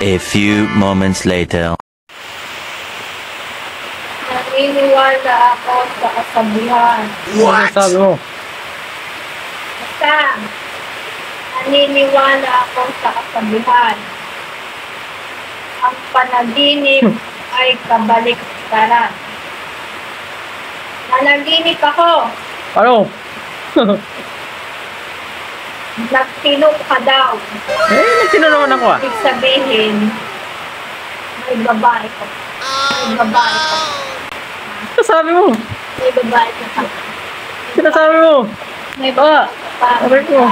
A few moments later. Naniniwala ako sa kasabihan. What? Ano sabi mo? Basta, naniniwala ako sa kasabihan. Ang panaginip ay kabaliktaran. Nanaginip ako. Ano? Nagtino ka daw. Nagtino naman ako ah. Ibig sabihin, may babae ko. May babae ko. Sinasabi mo? May babae ka. Sinasabi mo? May babae ka. Sabi ko.